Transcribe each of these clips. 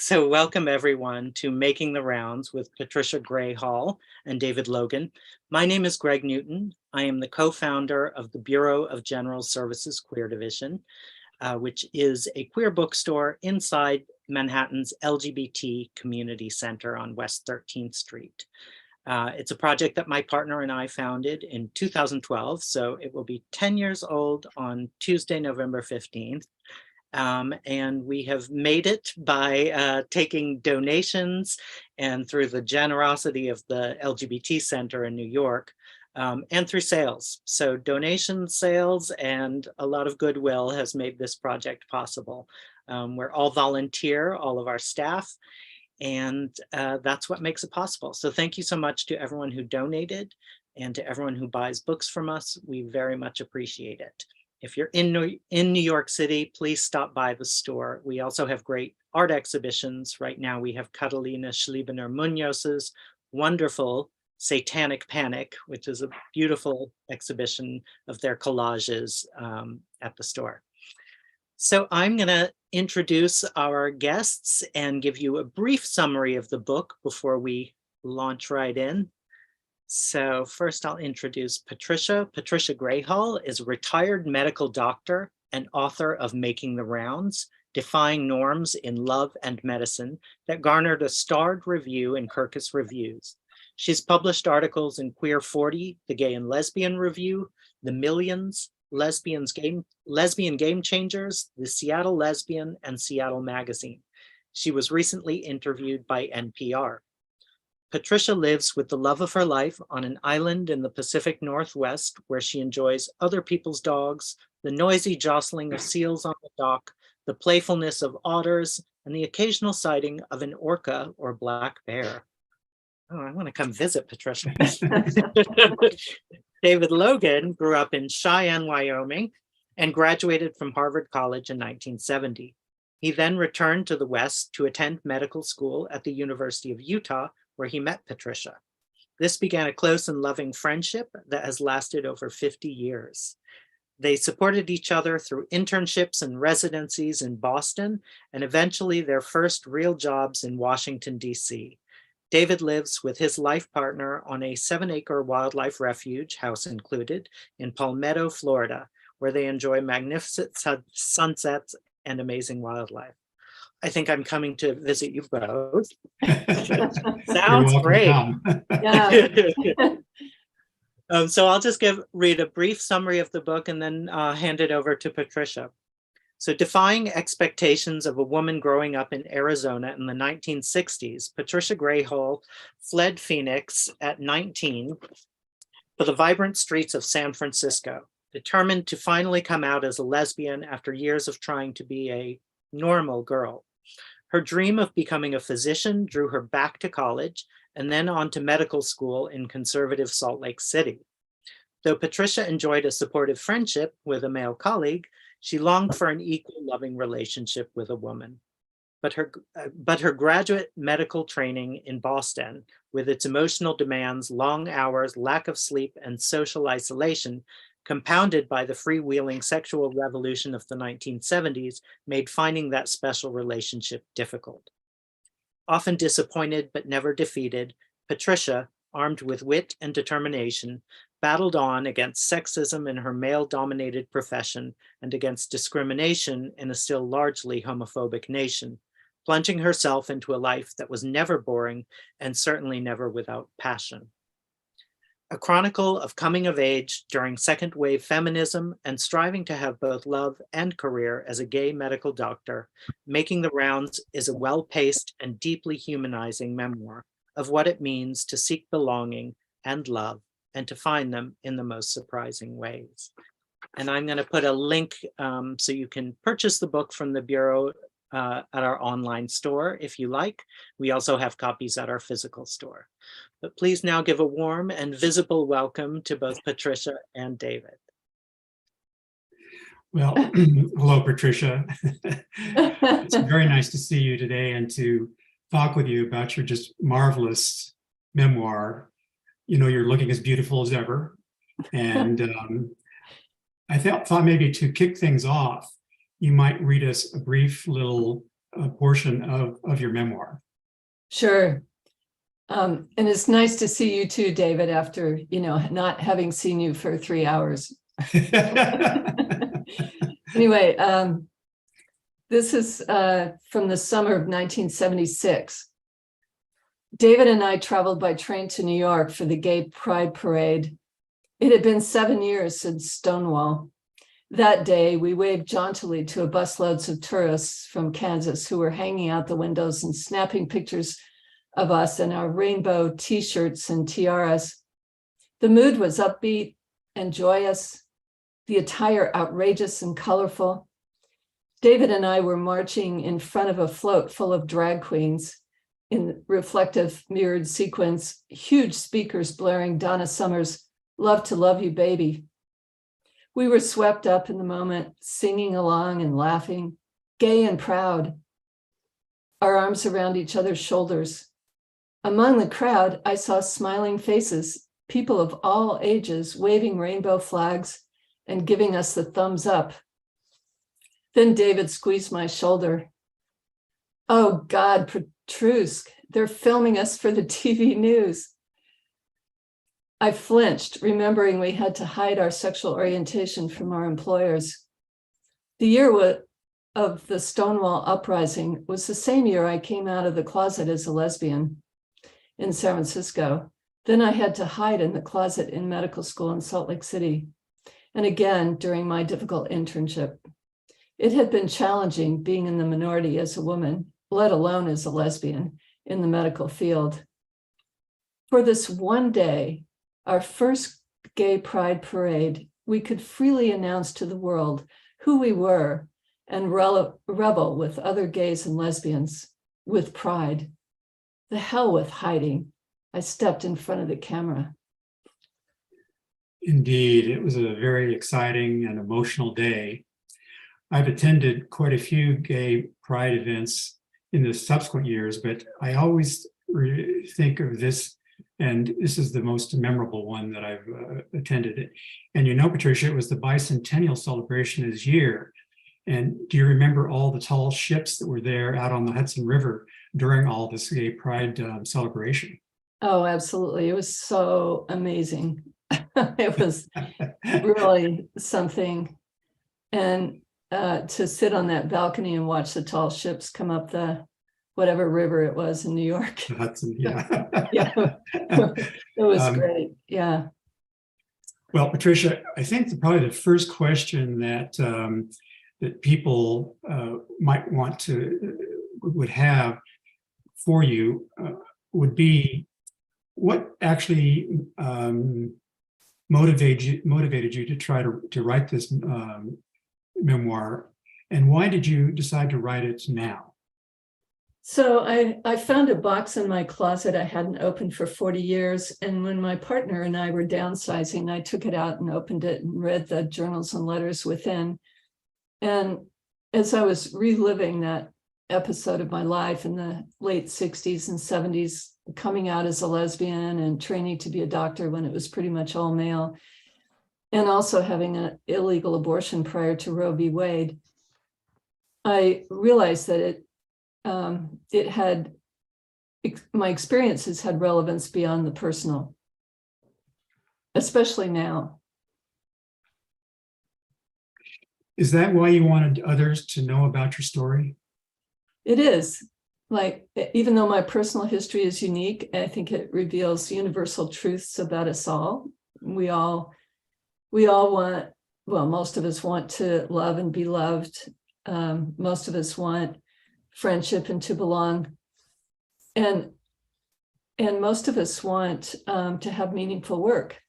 So welcome everyone to Making the Rounds with Patricia Grayhall and David Logan. My name is Greg Newton. I am the co-founder of the Bureau of General Services Queer Division, which is a queer bookstore inside Manhattan's LGBT Community Center on West 13th Street. It's a project that my partner and I founded in 2012, so it will be 10 years old on Tuesday, November 15th. And we have made it by taking donations and through the generosity of the LGBT Center in New York, and through sales. So donations, sales, and a lot of goodwill has made this project possible. We're all volunteer, all of our staff, and that's what makes it possible. So thank you so much to everyone who donated and to everyone who buys books from us. We very much appreciate it. If you're in New York City, please stop by the store. We also have great art exhibitions. Right now we have Catalina Schliebener-Munoz's wonderful Satanic Panic, which is a beautiful exhibition of their collages at the store. So I'm gonna introduce our guests and give you a brief summary of the book before we launch right in. So first I'll introduce Patricia. Patricia Grayhall is a retired medical doctor and author of Making the Rounds, Defying Norms in Love and Medicine, that garnered a starred review in Kirkus Reviews. She's published articles in Queer 40, The Gay and Lesbian Review, The Millions, Lesbian Game Changers, The Seattle Lesbian, and Seattle Magazine. She was recently interviewed by NPR. Patricia lives with the love of her life on an island in the Pacific Northwest where she enjoys other people's dogs, the noisy jostling of seals on the dock, the playfulness of otters, and the occasional sighting of an orca or black bear. Oh, I want to come visit Patricia. David Logan grew up in Cheyenne, Wyoming, and graduated from Harvard College in 1970. He then returned to the West to attend medical school at the University of Utah, where he met Patricia. This began a close and loving friendship that has lasted over 50 years. They supported each other through internships and residencies in Boston, and eventually their first real jobs in Washington, D.C. David lives with his life partner on a 7-acre wildlife refuge, house included, in Palmetto, Florida, where they enjoy magnificent sunsets and amazing wildlife. I think I'm coming to visit you both. Sounds great. Yeah. So I'll just read a brief summary of the book and then hand it over to Patricia. So defying expectations of a woman growing up in Arizona in the 1960s, Patricia Grayhall fled Phoenix at 19 for the vibrant streets of San Francisco, determined to finally come out as a lesbian after years of trying to be a normal girl. Her dream of becoming a physician drew her back to college and then on to medical school in conservative Salt Lake City. Though Patricia enjoyed a supportive friendship with a male colleague, she longed for an equal loving relationship with a woman. But her graduate medical training in Boston, with its emotional demands, long hours, lack of sleep, and social isolation, compounded by the freewheeling sexual revolution of the 1970s, made finding that special relationship difficult. Often disappointed but never defeated, Patricia, armed with wit and determination, battled on against sexism in her male-dominated profession and against discrimination in a still largely homophobic nation, plunging herself into a life that was never boring and certainly never without passion. A chronicle of coming of age during second wave feminism and striving to have both love and career as a gay medical doctor, Making the Rounds is a well-paced and deeply humanizing memoir of what it means to seek belonging and love and to find them in the most surprising ways. And I'm going to put a link so you can purchase the book from the Bureau at our online store if you like. We also have copies at our physical store. But please now give a warm and visible welcome to both Patricia and David. Well, hello, Patricia. It's very nice to see you today and to talk with you about your just marvelous memoir. You know, you're looking as beautiful as ever. And I thought maybe to kick things off, you might read us a brief little portion of your memoir. Sure. And it's nice to see you too, David, after, not having seen you for 3 hours. Anyway, this is from the summer of 1976. David and I traveled by train to New York for the Gay Pride Parade. It had been 7 years since Stonewall. That day, we waved jauntily to a busloads of tourists from Kansas who were hanging out the windows and snapping pictures of us in our rainbow t-shirts and tiaras. The mood was upbeat and joyous, the attire outrageous and colorful. David and I were marching in front of a float full of drag queens in reflective mirrored sequins, huge speakers blaring Donna Summer's "Love to Love You, Baby." We were swept up in the moment, singing along and laughing, gay and proud, our arms around each other's shoulders. Among the crowd, I saw smiling faces, people of all ages waving rainbow flags and giving us the thumbs up. Then David squeezed my shoulder. "Oh God, Petrushka, they're filming us for the TV news." I flinched, remembering we had to hide our sexual orientation from our employers. The year of the Stonewall uprising was the same year I came out of the closet as a lesbian in San Francisco. Then I had to hide in the closet in medical school in Salt Lake City, and again during my difficult internship. It had been challenging being in the minority as a woman, let alone as a lesbian, in the medical field. For this one day, our first Gay Pride Parade, we could freely announce to the world who we were and revel with other gays and lesbians with pride. The hell with hiding. I stepped in front of the camera. Indeed, it was a very exciting and emotional day. I've attended quite a few gay pride events in the subsequent years, but I always think of this, and this is the most memorable one that I've attended. And Patricia, it was the bicentennial celebration this year. And do you remember all the tall ships that were there out on the Hudson River during all this gay pride celebration? Oh, absolutely. It was so amazing. It was really something. And to sit on that balcony and watch the tall ships come up the whatever river it was in New York. The Hudson, yeah. Yeah, it was great. Yeah. Well, Patricia, I think probably the first question that that people would have for you would be, what actually motivated you to try to write this memoir, and why did you decide to write it now? So I found a box in my closet I hadn't opened for 40 years. And when my partner and I were downsizing, I took it out and opened it and read the journals and letters within. And as I was reliving that episode of my life in the late 60s and 70s, coming out as a lesbian and training to be a doctor when it was pretty much all male, and also having an illegal abortion prior to Roe v. Wade, I realized that my experiences had relevance beyond the personal, especially now. Is that why you wanted others to know about your story? It is. Like, even though my personal history is unique, I think it reveals universal truths about us all. We all want, well, most of us want to love and be loved. Most of us want friendship and to belong. And most of us want to have meaningful work.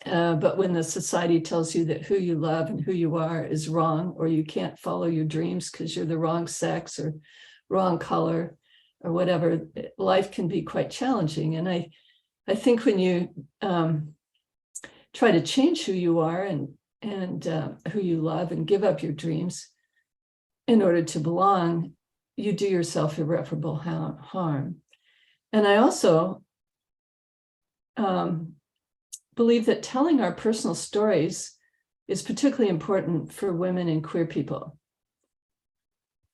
But when the society tells you that who you love and who you are is wrong, or you can't follow your dreams because you're the wrong sex or wrong color or whatever, life can be quite challenging. And I think when you try to change who you are and who you love and give up your dreams in order to belong, you do yourself irreparable harm. And I also believe that telling our personal stories is particularly important for women and queer people.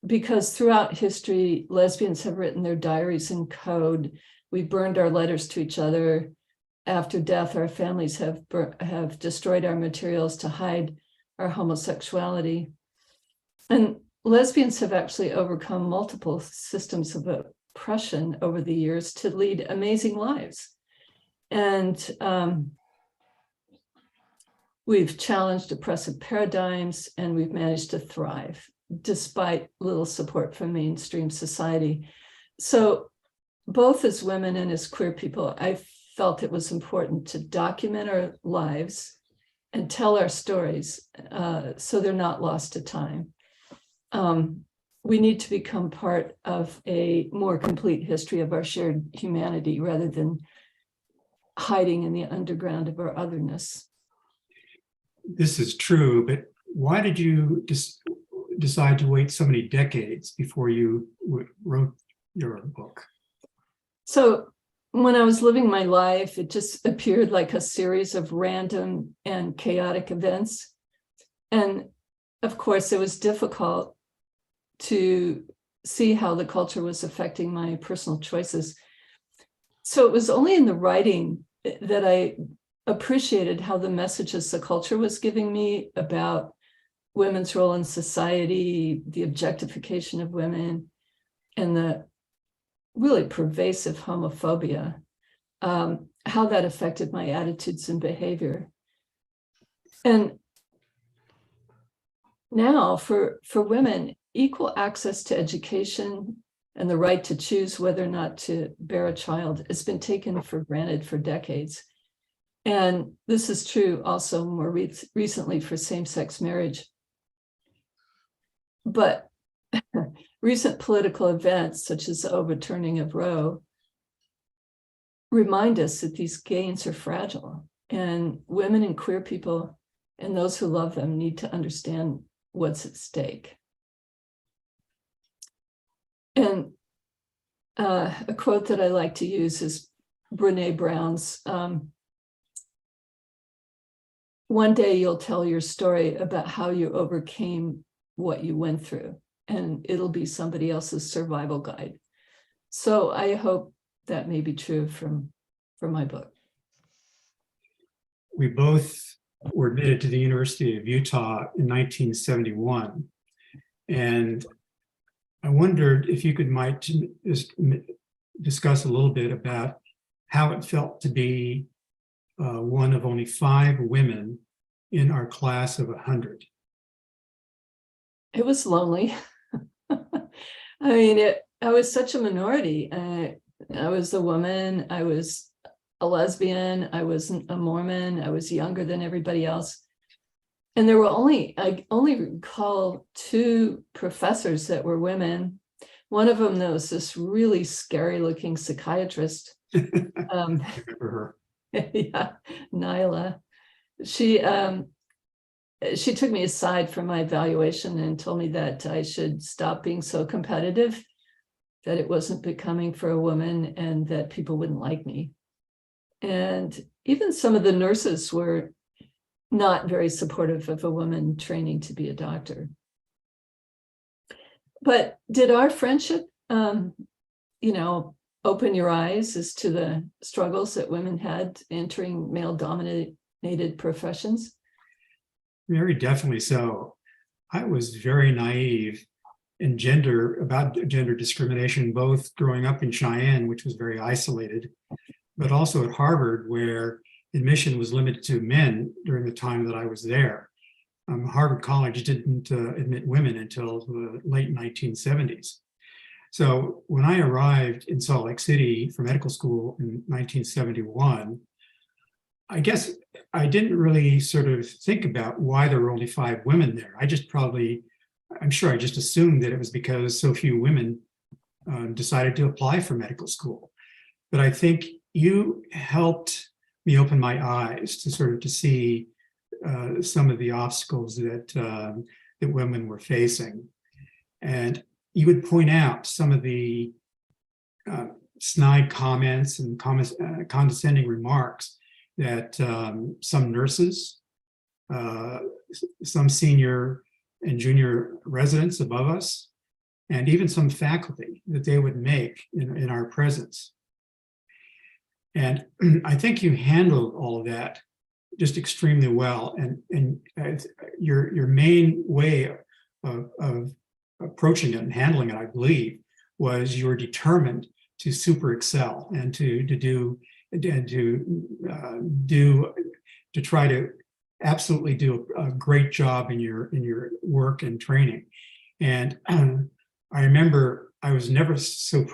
because throughout history, lesbians have written their diaries in code. We burned our letters to each other. After death, our families have destroyed our materials to hide our homosexuality. And lesbians have actually overcome multiple systems of oppression over the years to lead amazing lives. And we've challenged oppressive paradigms, and we've managed to thrive despite little support from mainstream society. So both as women and as queer people, I felt it was important to document our lives and tell our stories so they're not lost to time. We need to become part of a more complete history of our shared humanity rather than hiding in the underground of our otherness. This is true, but why did you decide to wait so many decades before you wrote your book? So when I was living my life, it just appeared like a series of random and chaotic events. And of course, it was difficult to see how the culture was affecting my personal choices. So it was only in the writing that I appreciated how the messages the culture was giving me about women's role in society, the objectification of women, and the really pervasive homophobia, how that affected my attitudes and behavior. And now for women, equal access to education and the right to choose whether or not to bear a child has been taken for granted for decades. And this is true also more recently for same-sex marriage. But recent political events, such as the overturning of Roe, remind us that these gains are fragile, and women and queer people and those who love them need to understand what's at stake. And a quote that I like to use is Brene Brown's, one day you'll tell your story about how you overcame what you went through, and it'll be somebody else's survival guide. So I hope that may be true from my book. We both were admitted to the University of Utah in 1971. And I wondered if you might just discuss a little bit about how it felt to be one of only 5 women in our class of 100. It was lonely. I mean, I was such a minority. I was a woman, I was a lesbian, I wasn't a Mormon, I was younger than everybody else. And there were I only recall 2 professors that were women. One of them, though, was this really scary looking psychiatrist. I remember her. Yeah, Nyla. She took me aside from my evaluation and told me that I should stop being so competitive, that it wasn't becoming for a woman, and that people wouldn't like me. And even some of the nurses were not very supportive of a woman training to be a doctor. But did our friendship, open your eyes as to the struggles that women had entering male-dominated professions? Very definitely so. I was very naive about gender discrimination, both growing up in Cheyenne, which was very isolated, but also at Harvard, where admission was limited to men during the time that I was there. Harvard College didn't admit women until the late 1970s. So when I arrived in Salt Lake City for medical school in 1971, I guess I didn't really sort of think about why there were only 5 women there. I'm sure I just assumed that it was because so few women decided to apply for medical school. But I think you helped me open my eyes to see some of the obstacles that women were facing. And you would point out some of the snide comments and condescending remarks that some nurses, some senior and junior residents above us, and even some faculty that they would make in our presence. And I think you handled all of that just extremely well. And your main way of approaching it and handling it, I believe, was you were determined to super excel and to try to absolutely do a great job in your work and training. And I remember I was never so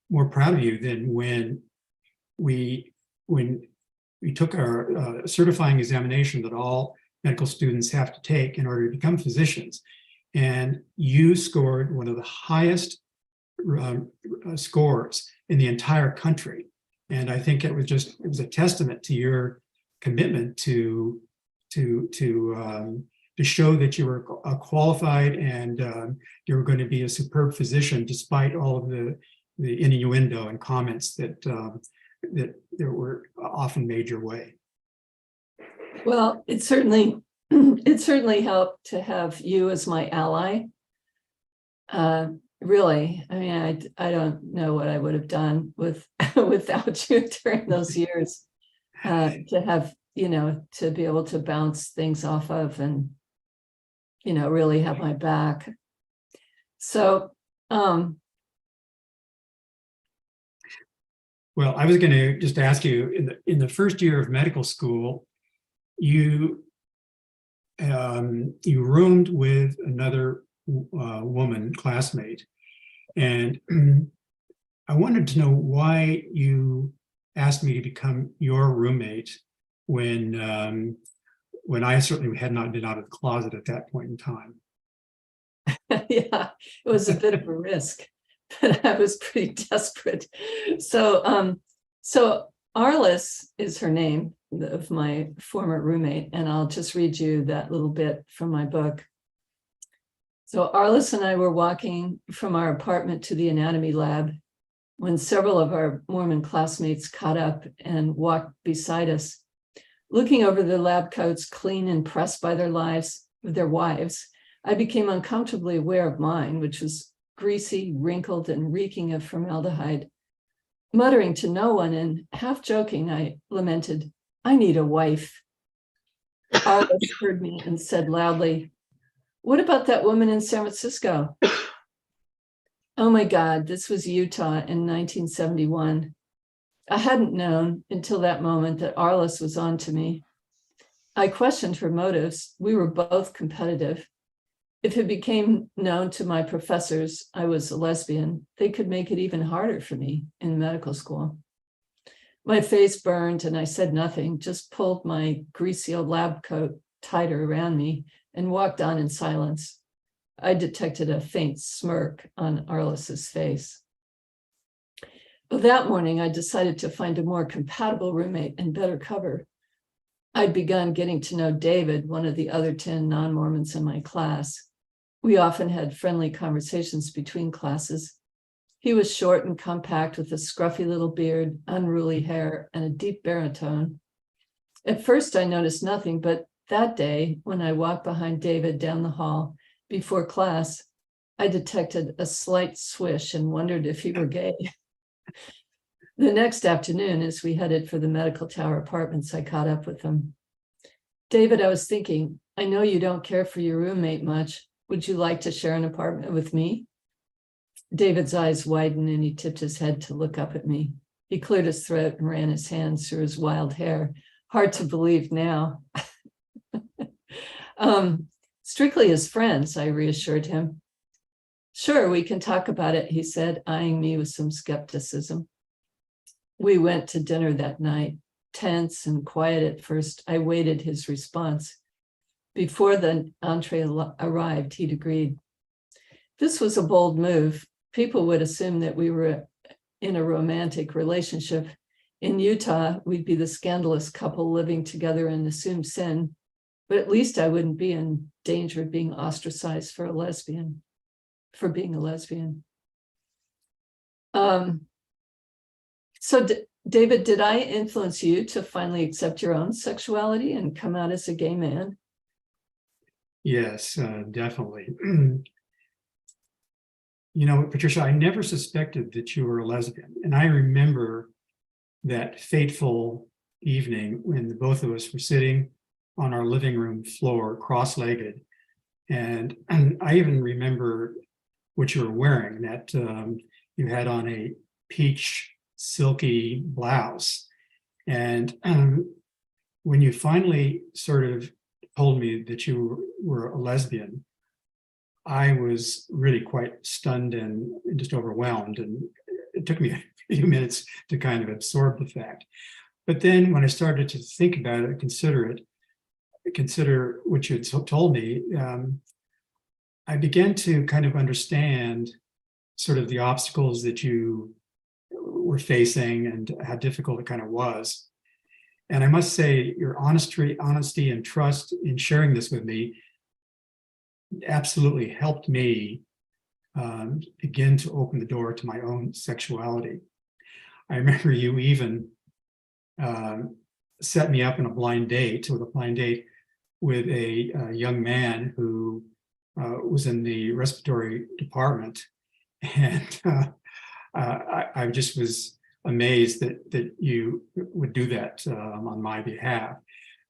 more proud of you than when we took our certifying examination that all medical students have to take in order to become physicians. And you scored one of the highest scores in the entire country. And I think it was a testament to your commitment to show that you were qualified and you were going to be a superb physician, despite all of the innuendo and comments that there were often made your way. Well, it certainly helped to have you as my ally. Really, I mean, I don't know what I would have done without you during those years. To have, to be able to bounce things off of and, really have my back. So, well, I was going to just ask you, in the first year of medical school, you roomed with another woman classmate, and I wanted to know why you asked me to become your roommate when I certainly had not been out of the closet at that point in time. yeah, it was a bit of a risk, but I was pretty desperate. So Arliss is her name of my former roommate, and I'll just read you that little bit from my book. So Arliss and I were walking from our apartment to the anatomy lab when several of our Mormon classmates caught up and walked beside us. Looking over their lab coats, clean and pressed by their wives, I became uncomfortably aware of mine, which was greasy, wrinkled, and reeking of formaldehyde. Muttering to no one and half joking, I lamented, "I need a wife." Arliss heard me and said loudly, "What about that woman in San Francisco?" Oh my God, this was Utah in 1971. I hadn't known until that moment that Arliss was on to me. I questioned her motives. We were both competitive. If it became known to my professors I was a lesbian, they could make it even harder for me in medical school. My face burned and I said nothing, just pulled my greasy old lab coat tighter around me and walked on in silence. I detected a faint smirk on Arliss's face. Well, that morning, I decided to find a more compatible roommate and better cover. I'd begun getting to know David, one of the other 10 non-Mormons in my class. We often had friendly conversations between classes. He was short and compact with a scruffy little beard, unruly hair, and a deep baritone. At first, I noticed nothing, but that day, when I walked behind David down the hall before class, I detected a slight swish and wondered if he were gay. The next afternoon, as we headed for the medical tower apartments, I caught up with him. "David, I was thinking, I know you don't care for your roommate much. Would you like to share an apartment with me?" David's eyes widened and he tipped his head to look up at me. He cleared his throat and ran his hands through his wild hair. Hard to believe now. Strictly as friends, I reassured him. "Sure, we can talk about it," he said, eyeing me with some skepticism. We went to dinner that night, tense and quiet at first. I waited his response. Before the entree arrived, he'd agreed. This was a bold move. People would assume that we were in a romantic relationship. In Utah, we'd be the scandalous couple living together in assumed sin, but at least I wouldn't be in danger of being ostracized for being a lesbian. So David, did I influence you to finally accept your own sexuality and come out as a gay man? Yes, definitely. Patricia, I never suspected that you were a lesbian. And I remember that fateful evening when the both of us were sitting on our living room floor, cross-legged. And I even remember what you were wearing, that you had on a peach silky blouse. And when you finally sort of told me that you were a lesbian, I was really quite stunned and just overwhelmed. And it took me a few minutes to kind of absorb the fact. But then when I started to think about it, consider what you had told me, I began to kind of understand sort of the obstacles that you were facing and how difficult it kind of was. And I must say, your honesty and trust in sharing this with me absolutely helped me begin to open the door to my own sexuality. I remember you even set me up in a blind date with a young man who was in the respiratory department. And I just was amazed that you would do that on my behalf.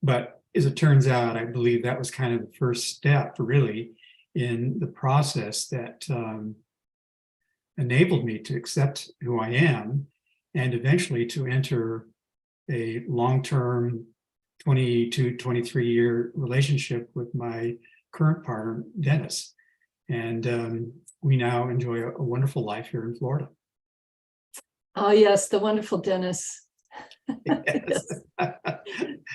But as it turns out, I believe that was kind of the first step really in the process that enabled me to accept who I am and eventually to enter a long-term 22, 23-year relationship with my current partner, Dennis. And we now enjoy a wonderful life here in Florida. Oh, yes, the wonderful Dennis. Yes.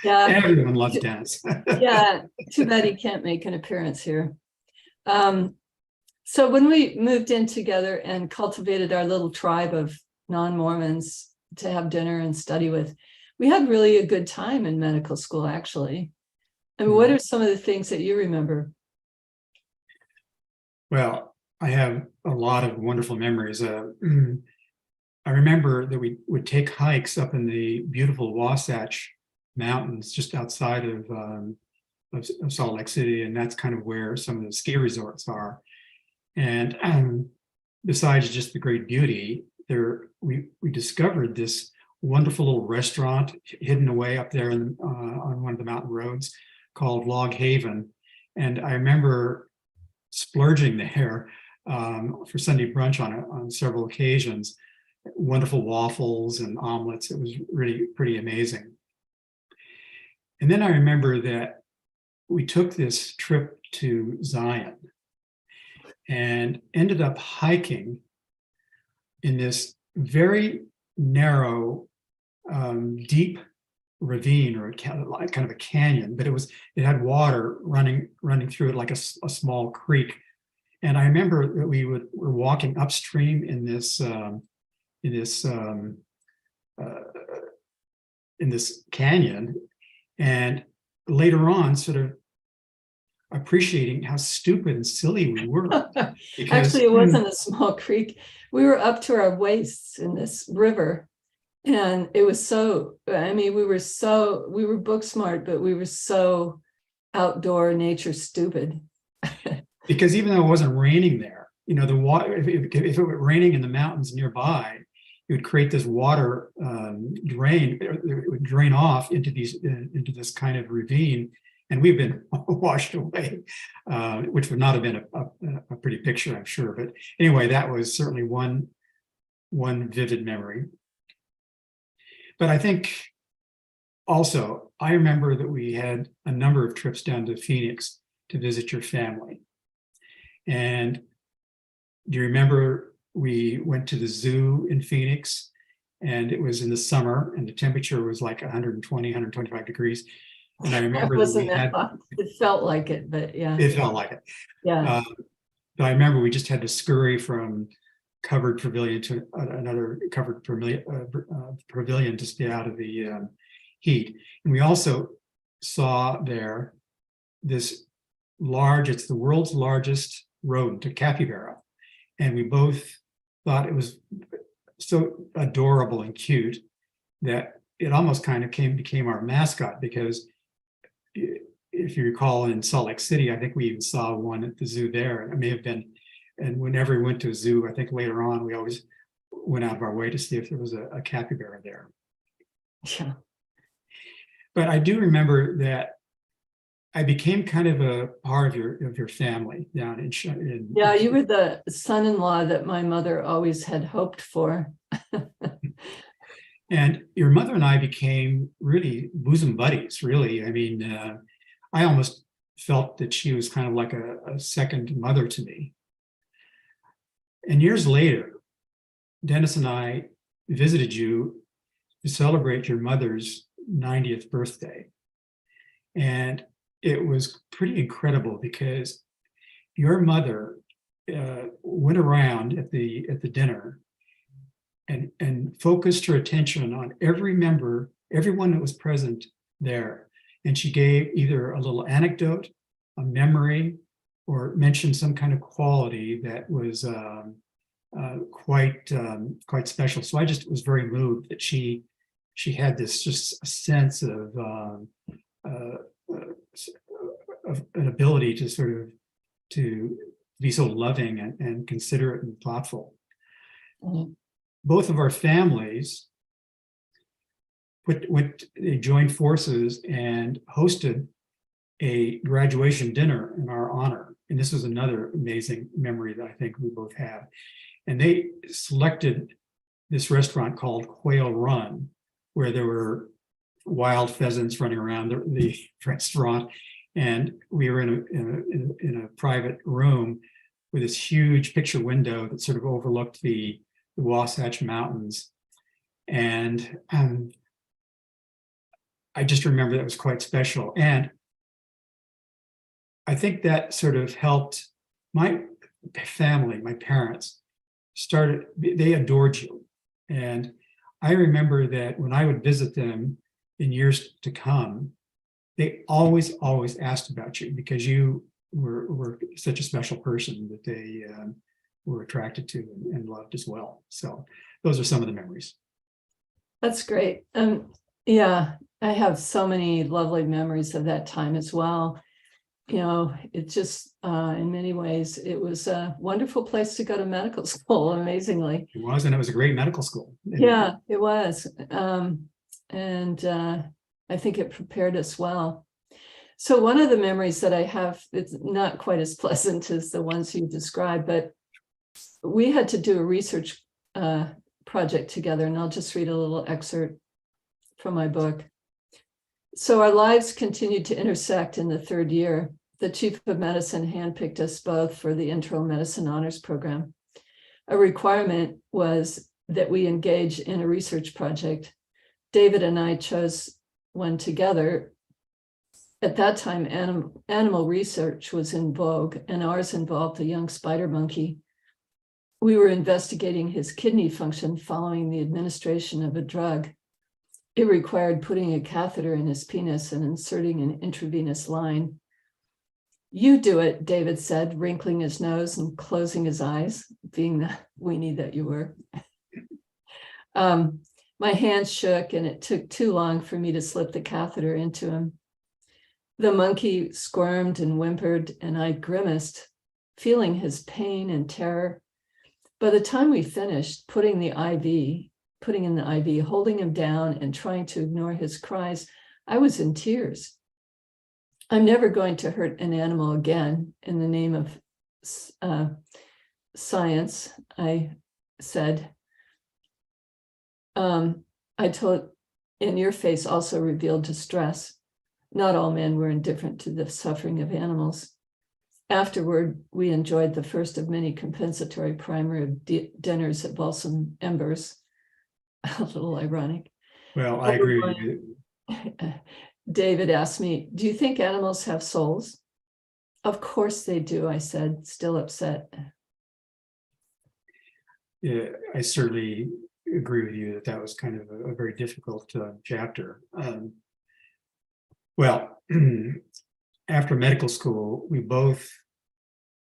Yeah. Everyone loves Dennis. Yeah, too bad he can't make an appearance here. So when we moved in together and cultivated our little tribe of non-Mormons to have dinner and study with, we had really a good time in medical school, actually. I mean, what are some of the things that you remember? Well, I have a lot of wonderful memories. I remember that we would take hikes up in the beautiful Wasatch Mountains just outside of Salt Lake City, and that's kind of where some of the ski resorts are. And besides just the great beauty, we discovered this wonderful little restaurant hidden away up there on one of the mountain roads called Log Haven. And I remember splurging there for Sunday brunch on several occasions. Wonderful waffles and omelets. It was really pretty amazing. And then I remember that we took this trip to Zion and ended up hiking in this very narrow, deep ravine, or kind of a canyon, but it had water running through it like a small creek. And I remember that we were walking upstream in this canyon, and later on sort of appreciating how stupid and silly we were. Actually, it wasn't a small creek. We were up to our waists in this river. And it was so, I mean, we were book smart, but we were so outdoor nature stupid. Because even though it wasn't raining there, the water, if it were raining in the mountains nearby, it would create this water drain. It would drain off into this kind of ravine, and we've been washed away, which would not have been a pretty picture, I'm sure. But anyway, that was certainly one vivid memory. But I think also, I remember that we had a number of trips down to Phoenix to visit your family. And do you remember we went to the zoo in Phoenix, and it was in the summer, and the temperature was like 120, 125 degrees. And I remember it felt like it, but yeah. It felt like it. Yeah. But I remember we just had to scurry from covered pavilion to another covered pavilion to stay out of the heat. And we also saw there this it's the world's largest rodent, a capybara. And we both thought it was so adorable and cute that it almost kind of became our mascot, because if you recall, in Salt Lake City, I think we even saw one at the zoo there. It may have been And whenever we went to a zoo, I think later on, we always went out of our way to see if there was a capybara there. Yeah. But I do remember that I became kind of a part of your family down in Yeah, you were the son-in-law that my mother always had hoped for. And your mother and I became really bosom buddies, really. I mean, I almost felt that she was kind of like a second mother to me. And years later, Dennis and I visited you to celebrate your mother's 90th birthday. And it was pretty incredible because your mother went around at the dinner and focused her attention on everyone that was present there. And she gave either a little anecdote, a memory, or mentioned some kind of quality that was quite special. So I just was very moved that she had this just a sense of an ability to sort of to be so loving and considerate and thoughtful. Mm-hmm. Both of our families they joined forces and hosted a graduation dinner in our honor. And this was another amazing memory that I think we both have. And they selected this restaurant called Quail Run, where there were wild pheasants running around the restaurant. And we were in a private room with this huge picture window that sort of overlooked the Wasatch Mountains. And I just remember that was quite special. And I think that sort of helped my family, my parents, they adored you. And I remember that when I would visit them in years to come, they always asked about you because you were such a special person that they were attracted to and loved as well. So those are some of the memories. That's great. Yeah, I have so many lovely memories of that time as well. You know, it just, in many ways, it was a wonderful place to go to medical school, amazingly. It was, and it was a great medical school. Yeah, it was. And I think it prepared us well. So one of the memories that I have, it's not quite as pleasant as the ones you described, but we had to do a research project together, and I'll just read a little excerpt from my book. So our lives continued to intersect in the third year. The chief of medicine handpicked us both for the intro medicine honors program. A requirement was that we engage in a research project. David and I chose one together. At that time, animal research was in vogue, and ours involved a young spider monkey. We were investigating his kidney function following the administration of a drug. It required putting a catheter in his penis and inserting an intravenous line. "You do it," David said, wrinkling his nose and closing his eyes, being the weenie that you were. My hands shook, and it took too long for me to slip the catheter into him. The monkey squirmed and whimpered, and I grimaced, feeling his pain and terror. By the time we finished putting in the IV, holding him down and trying to ignore his cries, I was in tears. "I'm never going to hurt an animal again in the name of science," I said. I told, and your face also revealed distress. Not all men were indifferent to the suffering of animals. Afterward, we enjoyed the first of many compensatory primary dinners at Balsam Embers. A little ironic. Well, I agree with you. David asked me, "Do you think animals have souls?" "Of course they do," I said, still upset. Yeah, I certainly agree with you that was kind of a very difficult chapter. Well, after medical school, we both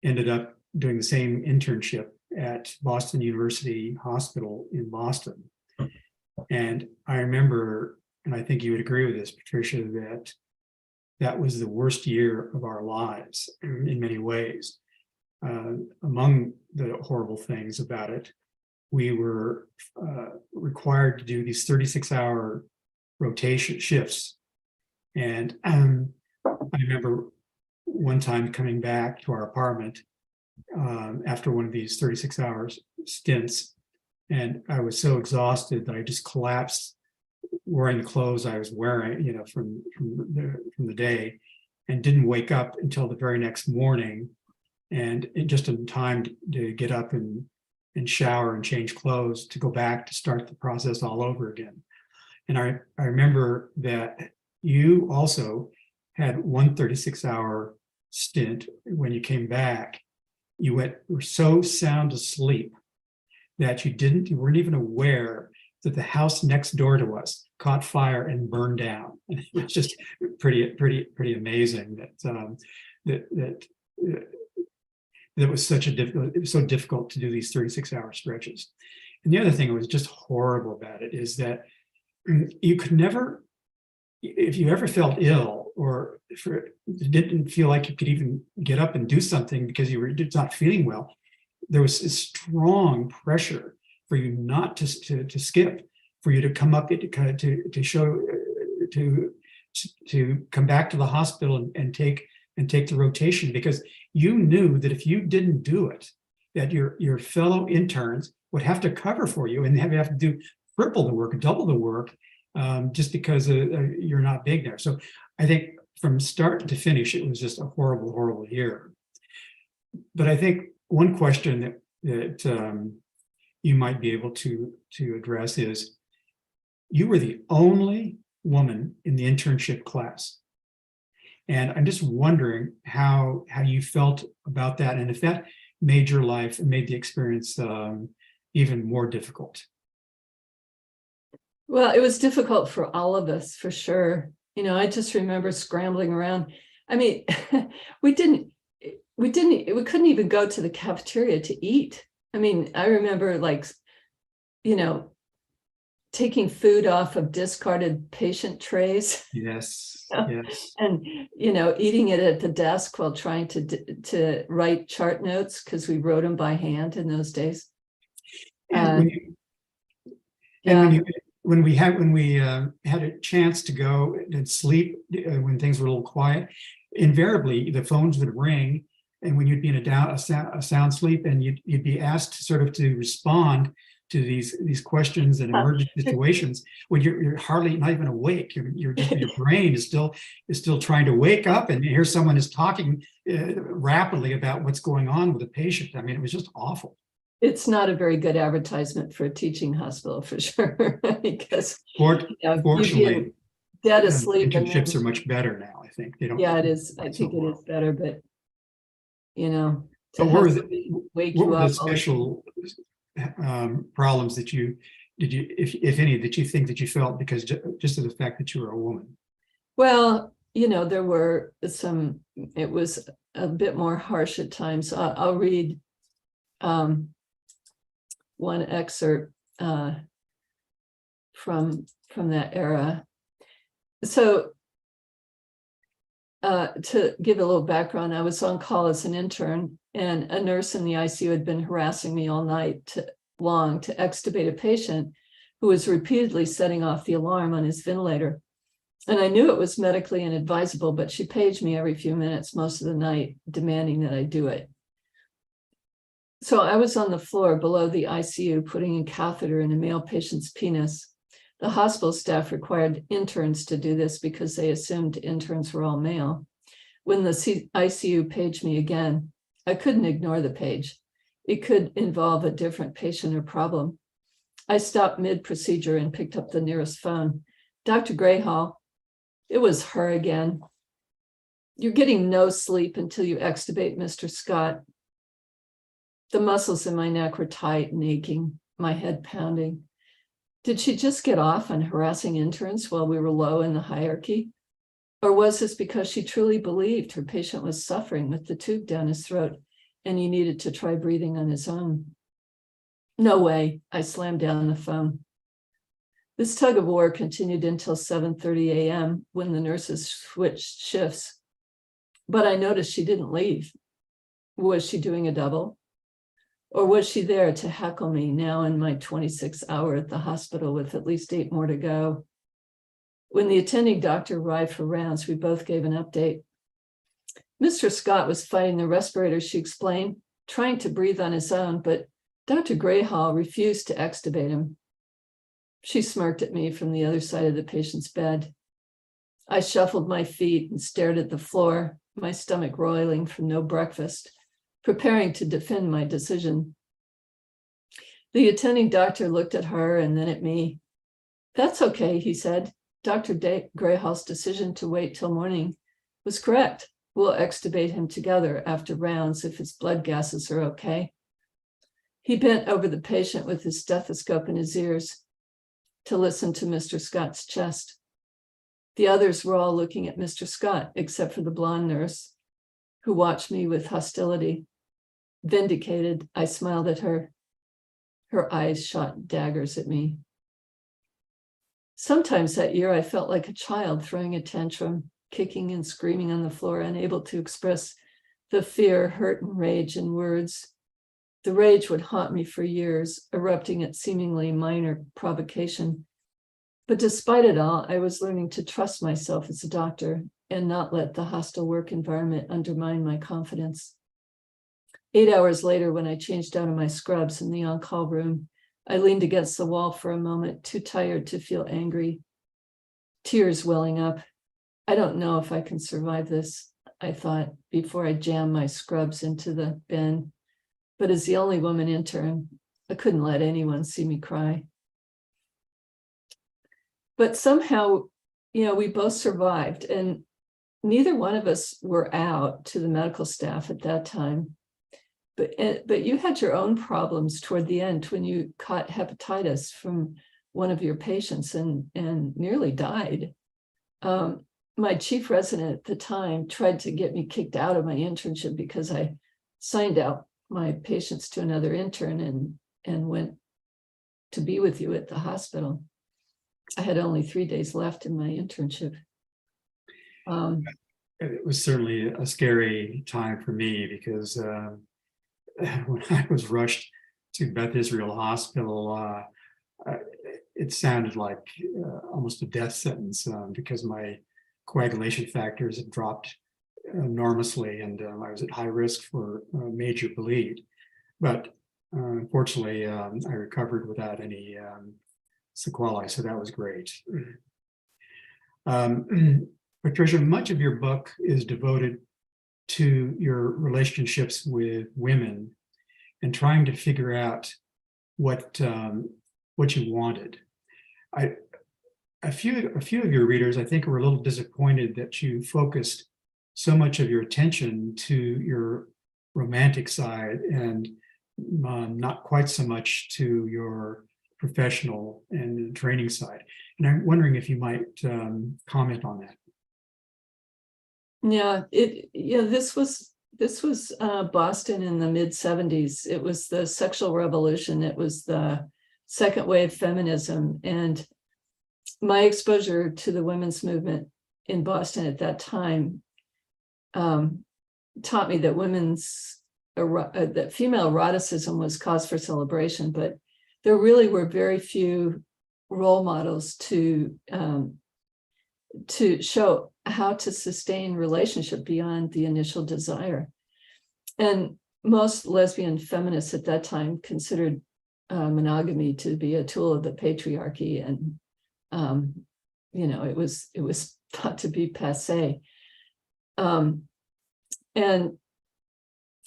ended up doing the same internship at Boston University Hospital in Boston. And I remember, and I think you would agree with this, Patricia, that was the worst year of our lives in many ways. among the horrible things about it, we were required to do these 36-hour rotation shifts. And I remember one time coming back to our apartment after one of these 36-hour stints, and I was so exhausted that I just collapsed wearing the clothes I was wearing, from the day, and didn't wake up until the very next morning, and just in time to get up and shower and change clothes to go back to start the process all over again. And I remember that you also had one 36-hour stint. When you came back, you were so sound asleep that you weren't even aware that the house next door to us caught fire and burned down. It was just pretty amazing that was it was so difficult to do these 36-hour stretches. And the other thing that was just horrible about it is that you could never, if you ever felt ill or didn't feel like you could even get up and do something because you were not feeling well, there was a strong pressure for you not to skip, for you to come up to come back to the hospital and take the rotation, because you knew that if you didn't do it, that your fellow interns would have to cover for you and have to do triple the work, double the work, just because you're not big there. So I think from start to finish, it was just a horrible year. But I think one question that you might be able to address is, you were the only woman in the internship class. And I'm just wondering how you felt about that, and if that made your life and made the experience even more difficult. Well, it was difficult for all of us, for sure. I just remember scrambling around. I mean, we couldn't even go to the cafeteria to eat. I mean, I remember taking food off of discarded patient trays. Yes. And, eating it at the desk while trying to write chart notes, because we wrote them by hand in those days. When we had a chance to go and sleep, when things were a little quiet, invariably the phones would ring, and when you'd be in a sound sleep, and you'd be asked to respond to these questions and emergent situations when you're hardly not even awake. Your brain is still trying to wake up, and hear someone is talking rapidly about what's going on with a patient. I mean, it was just awful. It's not a very good advertisement for a teaching hospital, for sure, because fortunately, dead asleep. Internships are much better now. I think they don't. Yeah, it is. I think it is better, but what were the special problems that you if any, that you think that you felt because just of the fact that you were a woman? Well, there were some. It was a bit more harsh at times. I'll read one excerpt from that era. So to give a little background, I was on call as an intern, and a nurse in the ICU had been harassing me all night long to extubate a patient who was repeatedly setting off the alarm on his ventilator. And I knew it was medically inadvisable, but she paged me every few minutes most of the night, demanding that I do it. So I was on the floor below the ICU, putting a catheter in a male patient's penis. The hospital staff required interns to do this because they assumed interns were all male. When the ICU paged me again, I couldn't ignore the page. It could involve a different patient or problem. I stopped mid-procedure and picked up the nearest phone. Dr. Grayhall, it was her again. You're getting no sleep until you extubate Mr. Scott. The muscles in my neck were tight and aching, my head pounding. Did she just get off on harassing interns while we were low in the hierarchy? Or was this because she truly believed her patient was suffering with the tube down his throat and he needed to try breathing on his own? No way, I slammed down the phone. This tug of war continued until 7:30 a.m. when the nurses switched shifts. But I noticed she didn't leave. Was she doing a double? Or was she there to heckle me now in my 26th hour at the hospital with at least 8 more to go? When the attending doctor arrived for rounds, we both gave an update. Mr. Scott was fighting the respirator, she explained, trying to breathe on his own, but Dr. Grayhall refused to extubate him. She smirked at me from the other side of the patient's bed. I shuffled my feet and stared at the floor, my stomach roiling from no breakfast, preparing to defend my decision. The attending doctor looked at her and then at me. "That's okay," he said. "Dr. Grayhall's decision to wait till morning was correct. We'll extubate him together after rounds if his blood gases are okay." He bent over the patient with his stethoscope in his ears to listen to Mr. Scott's chest. The others were all looking at Mr. Scott, except for the blonde nurse, who watched me with hostility. Vindicated, I smiled at her. Her eyes shot daggers at me. Sometimes that year, I felt like a child throwing a tantrum, kicking and screaming on the floor, unable to express the fear, hurt, and rage in words. The rage would haunt me for years, erupting at seemingly minor provocation. But despite it all, I was learning to trust myself as a doctor and not let the hostile work environment undermine my confidence. 8 hours later, when I changed out of my scrubs in the on-call room, I leaned against the wall for a moment, too tired to feel angry, tears welling up. I don't know if I can survive this, I thought, before I jammed my scrubs into the bin. But as the only woman intern, I couldn't let anyone see me cry. But somehow, we both survived, and neither one of us were out to the medical staff at that time. But you had your own problems toward the end when you caught hepatitis from one of your patients and nearly died. My chief resident at the time tried to get me kicked out of my internship because I signed out my patients to another intern and went to be with you at the hospital. I had only 3 days left in my internship. It was certainly a scary time for me because when I was rushed to Beth Israel Hospital, it sounded like almost a death sentence because my coagulation factors had dropped enormously and I was at high risk for a major bleed. But unfortunately, I recovered without any sequelae, so that was great. Patricia, much of your book is devoted to your relationships with women and trying to figure out what you wanted. A few of your readers, I think, were a little disappointed that you focused so much of your attention to your romantic side and not quite so much to your professional and training side. And I'm wondering if you might comment on that. Yeah, this was Boston in the mid-70s. It was the sexual revolution. It was the second wave feminism. And my exposure to the women's movement in Boston at that time taught me that that female eroticism was cause for celebration, but there really were very few role models to show how to sustain relationship beyond the initial desire. And most lesbian feminists at that time considered monogamy to be a tool of the patriarchy, and it was thought to be passé. And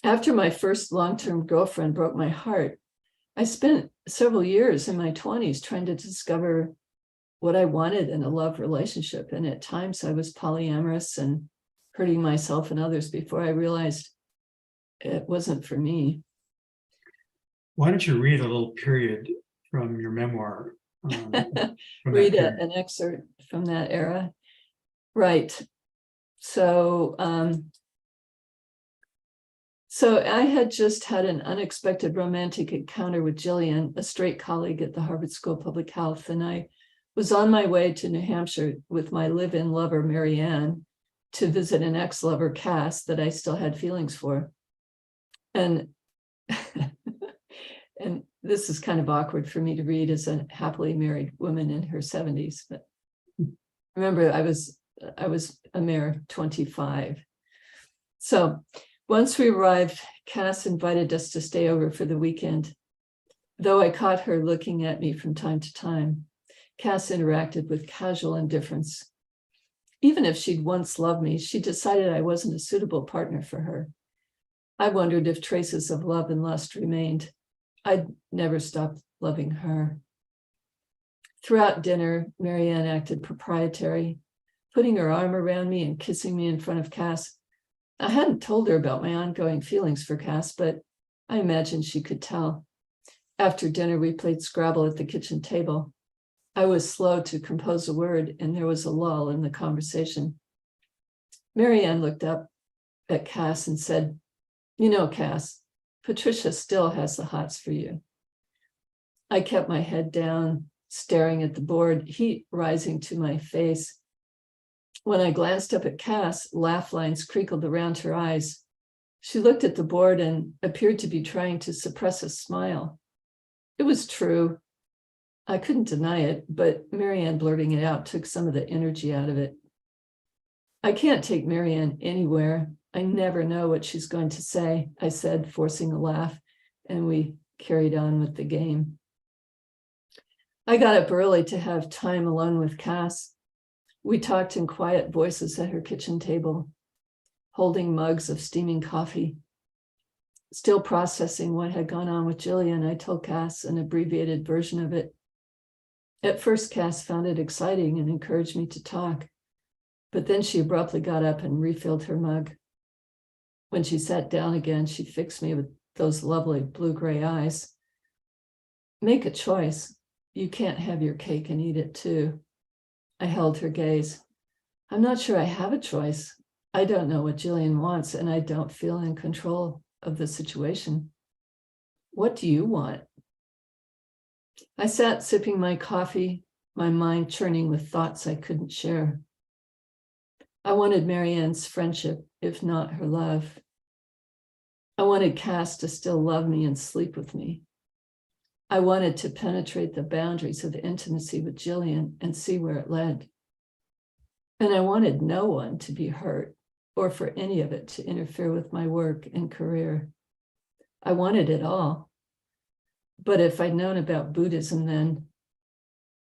after my first long-term girlfriend broke my heart, I spent several years in my 20s trying to discover what I wanted in a love relationship. And at times I was polyamorous and hurting myself and others before I realized it wasn't for me. Why don't you read a little period from your memoir? Read an excerpt from that era. Right. So I had just had an unexpected romantic encounter with Jillian, a straight colleague at the Harvard School of Public Health, and I was on my way to New Hampshire with my live-in lover, Mary Ann, to visit an ex-lover, Cass, that I still had feelings for. And and this is kind of awkward for me to read as a happily married woman in her 70s, but remember, I was a mere 25. So once we arrived, Cass invited us to stay over for the weekend. Though I caught her looking at me from time to time, Cass interacted with casual indifference. Even if she'd once loved me, she decided I wasn't a suitable partner for her. I wondered if traces of love and lust remained. I'd never stopped loving her. Throughout dinner, Marianne acted proprietary, putting her arm around me and kissing me in front of Cass. I hadn't told her about my ongoing feelings for Cass, but I imagined she could tell. After dinner, we played Scrabble at the kitchen table. I was slow to compose a word, and there was a lull in the conversation. Marianne looked up at Cass and said, "You know, Cass, Patricia still has the hots for you." I kept my head down, staring at the board, heat rising to my face. When I glanced up at Cass, laugh lines crinkled around her eyes. She looked at the board and appeared to be trying to suppress a smile. It was true. I couldn't deny it, but Marianne blurting it out took some of the energy out of it. "I can't take Marianne anywhere. I never know what she's going to say," I said, forcing a laugh, and we carried on with the game. I got up early to have time alone with Cass. We talked in quiet voices at her kitchen table, holding mugs of steaming coffee. Still processing what had gone on with Jillian, I told Cass an abbreviated version of it. At first, Cass found it exciting and encouraged me to talk, but then she abruptly got up and refilled her mug. When she sat down again, she fixed me with those lovely blue-gray eyes. "Make a choice. You can't have your cake and eat it too." I held her gaze. "I'm not sure I have a choice. I don't know what Jillian wants, and I don't feel in control of the situation. What do you want?" I sat sipping my coffee, my mind churning with thoughts I couldn't share. I wanted Marianne's friendship, if not her love. I wanted Cass to still love me and sleep with me. I wanted to penetrate the boundaries of intimacy with Jillian and see where it led. And I wanted no one to be hurt or for any of it to interfere with my work and career. I wanted it all. But if I'd known about Buddhism then,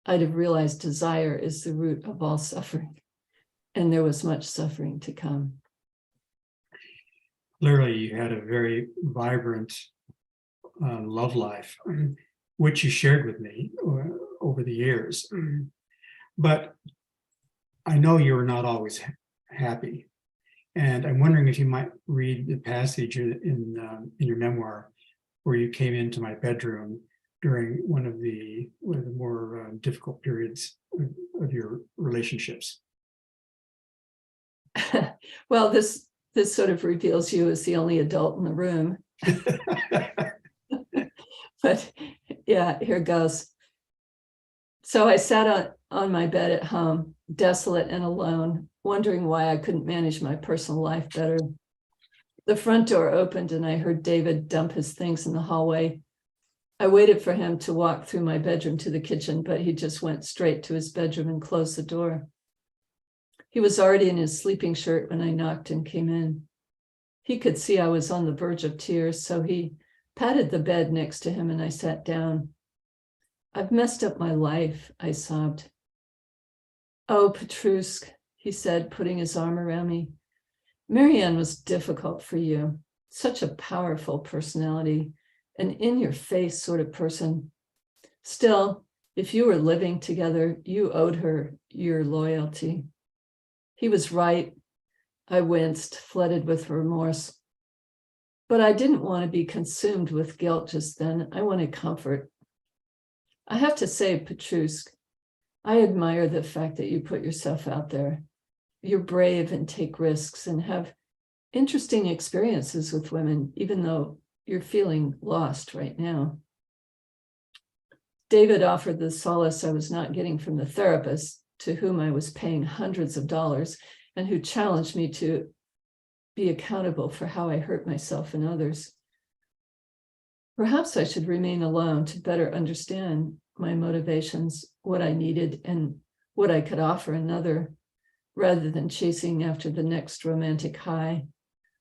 I'd have realized desire is the root of all suffering, and there was much suffering to come. Clearly, you had a very vibrant love life, which you shared with me over the years. But I know you were not always happy. And I'm wondering if you might read the passage in your memoir where you came into my bedroom during one of the more difficult periods of your relationships. Well, this sort of reveals you as the only adult in the room. But yeah, here goes. So I sat on my bed at home, desolate and alone, wondering why I couldn't manage my personal life better. The front door opened and I heard David dump his things in the hallway. I waited for him to walk through my bedroom to the kitchen, but he just went straight to his bedroom and closed the door. He was already in his sleeping shirt when I knocked and came in. He could see I was on the verge of tears, so he patted the bed next to him and I sat down. "I've messed up my life," I sobbed. "Oh, Petrushka," he said, putting his arm around me. "Marianne was difficult for you. Such a powerful personality, an in-your-face sort of person. Still, if you were living together, you owed her your loyalty." He was right. I winced, flooded with remorse. But I didn't want to be consumed with guilt just then. I wanted comfort. "I have to say, Petrushka, I admire the fact that you put yourself out there. You're brave and take risks and have interesting experiences with women, even though you're feeling lost right now." David offered the solace I was not getting from the therapist, to whom I was paying hundreds of dollars, and who challenged me to be accountable for how I hurt myself and others. perhaps I should remain alone to better understand my motivations, what I needed, and what I could offer another, rather than chasing after the next romantic high,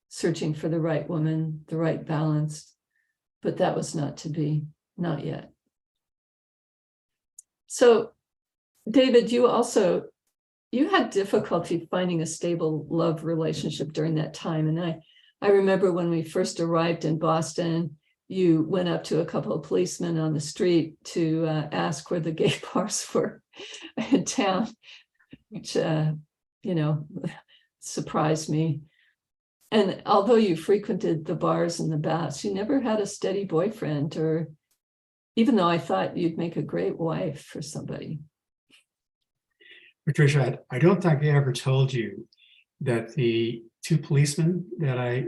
searching for the right woman, the right balance. But that was not to be, not yet. So, David, you had difficulty finding a stable love relationship during that time. And I remember when we first arrived in Boston, you went up to a couple of policemen on the street to ask where the gay bars were in town, which, surprised me. And although you frequented the bars and the baths, you never had a steady boyfriend, or even though I thought you'd make a great wife for somebody. Patricia, I don't think I ever told you that the two policemen that I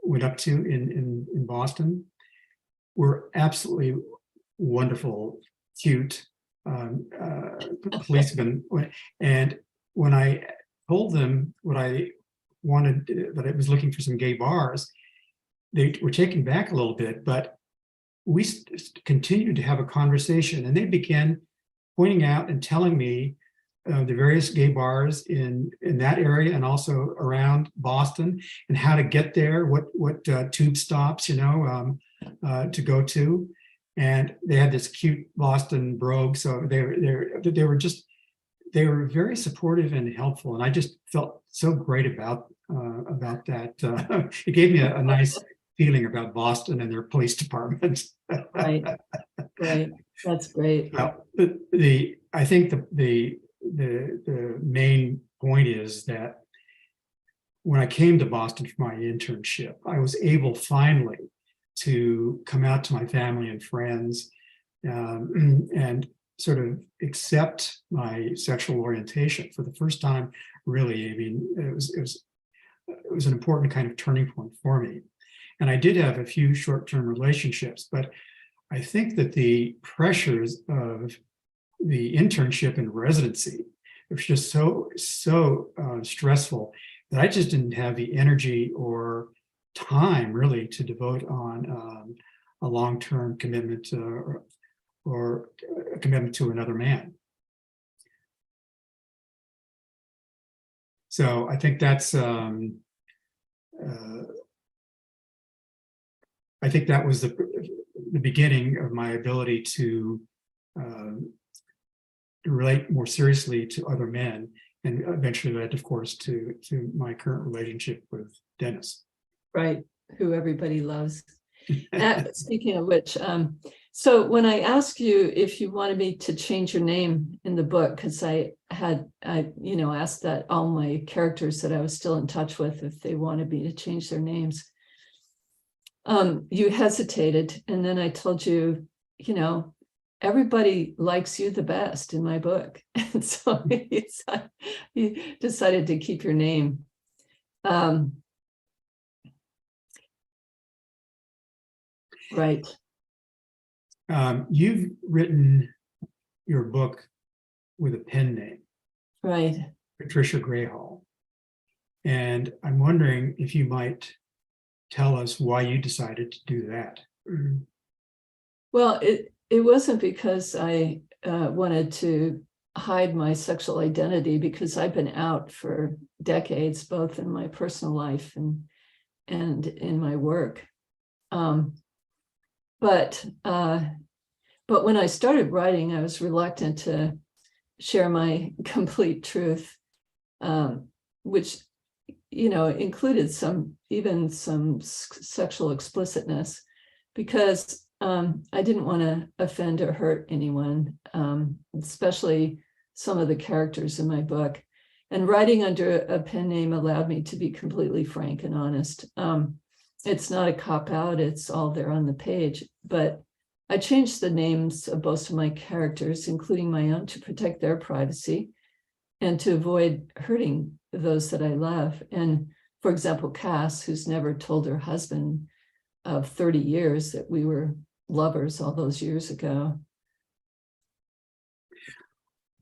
went up to in Boston were absolutely wonderful, cute policemen. And when I told them what I wanted, that I was looking for some gay bars, they were taken back a little bit, but we continued to have a conversation, and they began pointing out and telling me the various gay bars in that area and also around Boston, and how to get there, what tube stops, to go to. And they had this cute Boston brogue, so they were very supportive and helpful, and I just felt so great about that. It gave me a nice feeling about Boston and their police department. Right, that's great. I think the main point is that when I came to Boston for my internship, I was able finally to come out to my family and friends and sort of accept my sexual orientation for the first time. Really, I mean, it was an important kind of turning point for me. And I did have a few short-term relationships, but I think that the pressures of the internship and residency was just so stressful that I just didn't have the energy or time really to devote on a long-term commitment or a commitment to another man. So I think that's I think that was the beginning of my ability to relate more seriously to other men, and eventually led, of course, to my current relationship with Dennis. Right, who everybody loves. Speaking of which, so when I asked you if you wanted me to change your name in the book, because I asked that all my characters that I was still in touch with if they wanted me to change their names. You hesitated, and then I told you, everybody likes you the best in my book. And so you decided to keep your name. Right. You've written your book with a pen name. Right. Patricia Grayhall. And I'm wondering if you might tell us why you decided to do that. Well, it wasn't because I wanted to hide my sexual identity, because I've been out for decades, both in my personal life and in my work. But when I started writing, I was reluctant to share my complete truth, which included some sexual explicitness, because I didn't want to offend or hurt anyone, especially some of the characters in my book. And writing under a pen name allowed me to be completely frank and honest. It's not a cop-out, it's all there on the page. But I changed the names of most of my characters, including my own, to protect their privacy and to avoid hurting those that I love. And for example, Cass, who's never told her husband of 30 years that we were lovers all those years ago.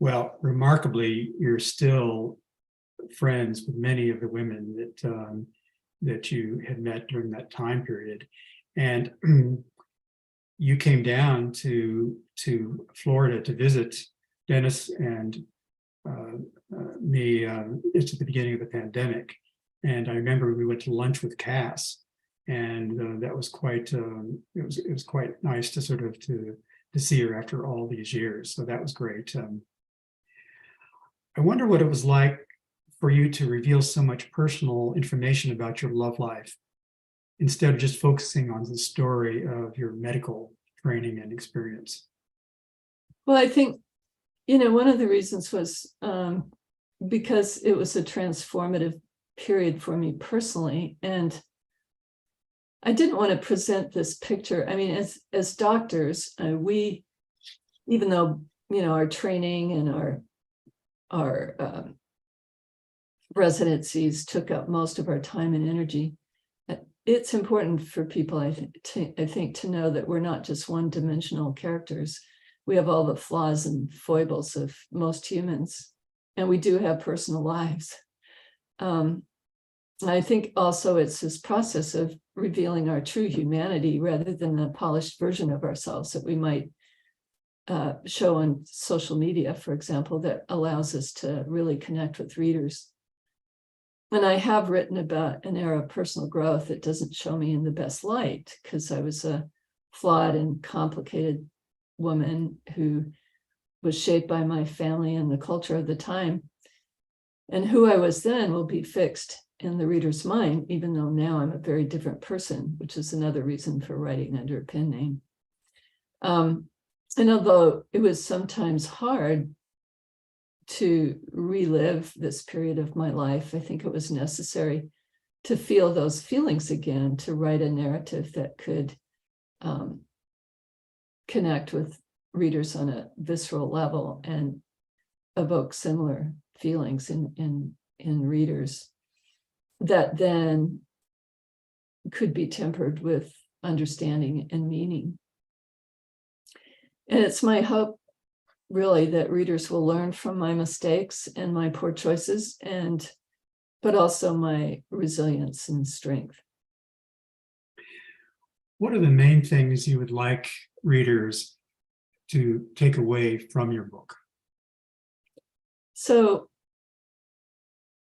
Well, remarkably, you're still friends with many of the women that you had met during that time period. And you came down to Florida to visit Dennis and me just at the beginning of the pandemic. And I remember we went to lunch with Cass, and that was quite it was quite nice to sort of to see her after all these years. So that was great. I wonder what it was like for you to reveal so much personal information about your love life instead of just focusing on the story of your medical training and experience. Well, I think, one of the reasons was because it was a transformative period for me personally. And I didn't want to present this picture. I mean, as doctors, we, even though, our training and our residencies took up most of our time and energy, it's important for people, I think, to know that we're not just one-dimensional characters. We have all the flaws and foibles of most humans, and we do have personal lives. I think also it's this process of revealing our true humanity rather than a polished version of ourselves that we might show on social media, for example, that allows us to really connect with readers. And I have written about an era of personal growth that doesn't show me in the best light, because I was a flawed and complicated woman who was shaped by my family and the culture of the time. And who I was then will be fixed in the reader's mind, even though now I'm a very different person, which is another reason for writing under a pen name. And although it was sometimes hard to relive this period of my life, I think it was necessary to feel those feelings again, to write a narrative that could connect with readers on a visceral level and evoke similar feelings in readers that then could be tempered with understanding and meaning. And it's my hope, really, that readers will learn from my mistakes and my poor choices, but also my resilience and strength. What are the main things you would like readers to take away from your book? So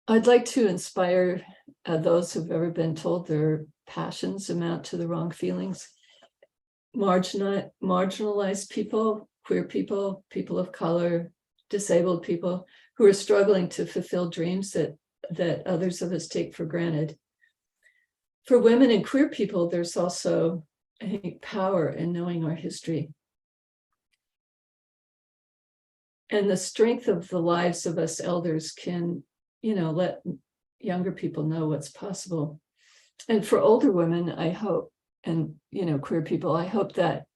I'd like to inspire those who've ever been told their passions amount to the wrong feelings, marginalized people, queer people, people of color, disabled people who are struggling to fulfill dreams that others of us take for granted. For women and queer people, there's also, I think, power in knowing our history and the strength of the lives of us elders can, let younger people know what's possible. And for older women, I hope, and queer people, I hope that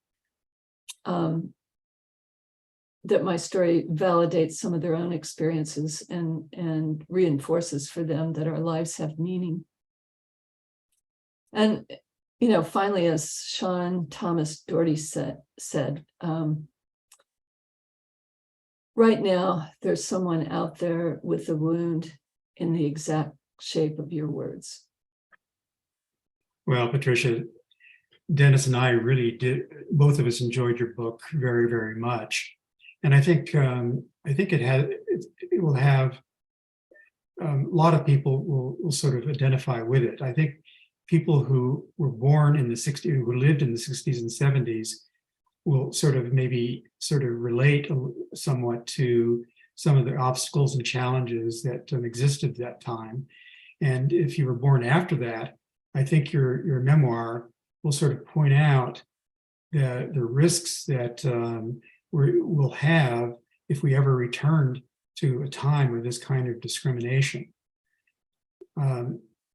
that my story validates some of their own experiences and reinforces for them that our lives have meaning. And finally, as Sean Thomas Doherty said, right now there's someone out there with a wound in the exact shape of your words. Well, Patricia, Dennis and I really did, both of us enjoyed your book very, very much. And I think it will have, a lot of people will sort of identify with it. I think people who were born in the 60s, who lived in the 60s and 70s, will sort of relate somewhat to some of the obstacles and challenges that existed at that time. And if you were born after that, I think your memoir will sort of point out the risks that we'll have if we ever returned to a time of this kind of discrimination.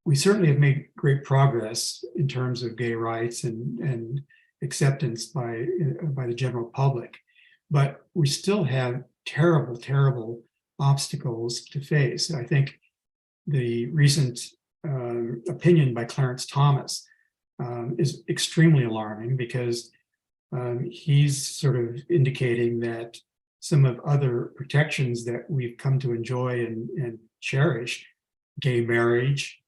We certainly have made great progress in terms of gay rights and acceptance by the general public, but we still have terrible, terrible obstacles to face. I think the recent opinion by Clarence Thomas is extremely alarming, because he's sort of indicating that some of other protections that we've come to enjoy and cherish, gay marriage,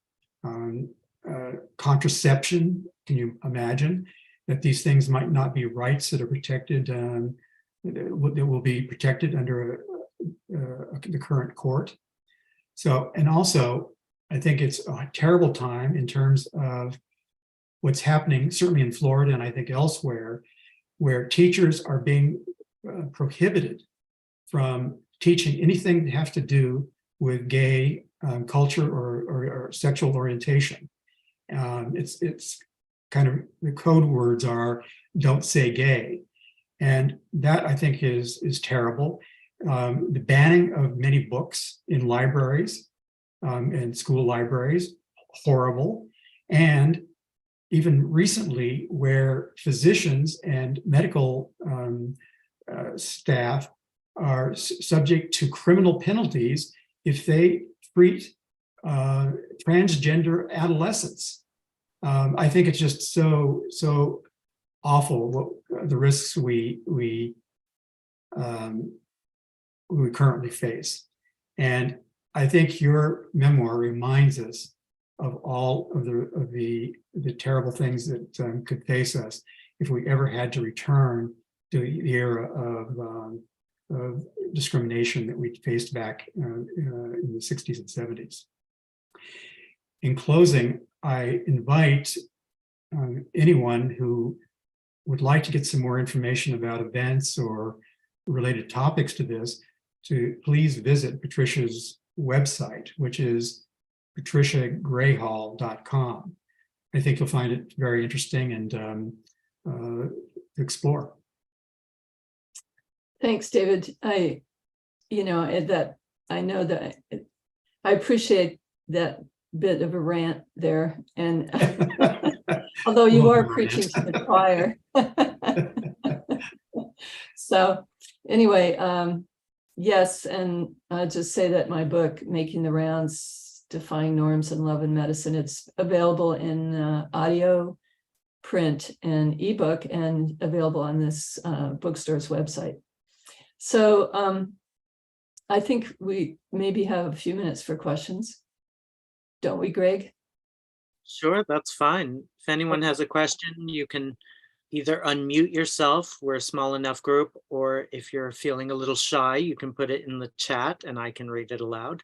contraception, can you imagine that these things might not be rights that are protected, that will be protected under the current court? So, and also, I think it's a terrible time in terms of what's happening, certainly in Florida and I think elsewhere, where teachers are being prohibited from teaching anything that has to do with gay culture or sexual orientation. It's kind of, the code words are "don't say gay," and that I think is terrible. The banning of many books in libraries and school libraries, horrible. And even recently, where physicians and medical staff are subject to criminal penalties if they treat transgender adolescents. I think it's just so awful what the risks we currently face. And I think your memoir reminds us of all of the terrible things that could face us if we ever had to return to the era of discrimination that we faced back in the 60s and 70s. In closing, I invite anyone who would like to get some more information about events or related topics to this to please visit Patricia's website, which is patriciagrayhall.com. I think you'll find it very interesting and to explore. Thanks, David. I appreciate that bit of a rant there. And although you are preaching to the choir. So anyway, yes, and I'll just say that my book, Making the Rounds, Defying Norms in Love and Medicine, it's available in audio, print, and ebook, and available on this bookstore's website. So I think we maybe have a few minutes for questions. Don't we, Greg? Sure, that's fine. If anyone has a question, you can either unmute yourself, we're a small enough group, or if you're feeling a little shy, you can put it in the chat and I can read it aloud.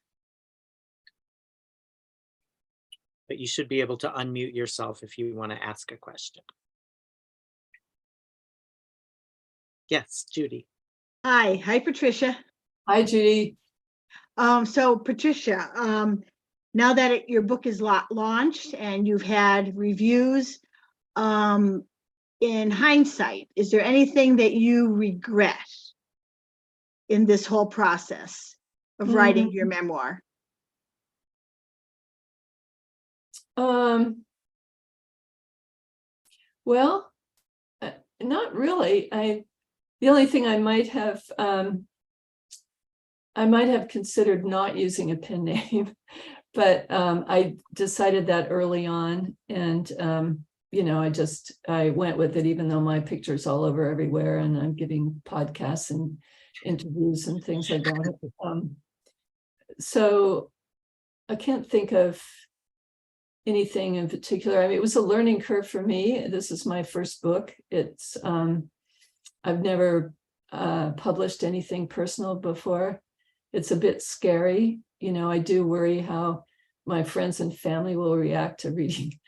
But you should be able to unmute yourself if you want to ask a question. Yes, Judy. Hi, Patricia. Hi, Judy. So Patricia, now that your book is launched and you've had reviews, in hindsight, is there anything that you regret in this whole process of writing your memoir? Well, not really. The only thing I might have considered not using a pen name, but I decided that early on, and I went with it, even though my picture's all over everywhere, and I'm giving podcasts and interviews and things like that. So I can't think of anything in particular. I mean, it was a learning curve for me. This is my first book. It's I've never published anything personal before. It's a bit scary. I do worry how my friends and family will react to reading,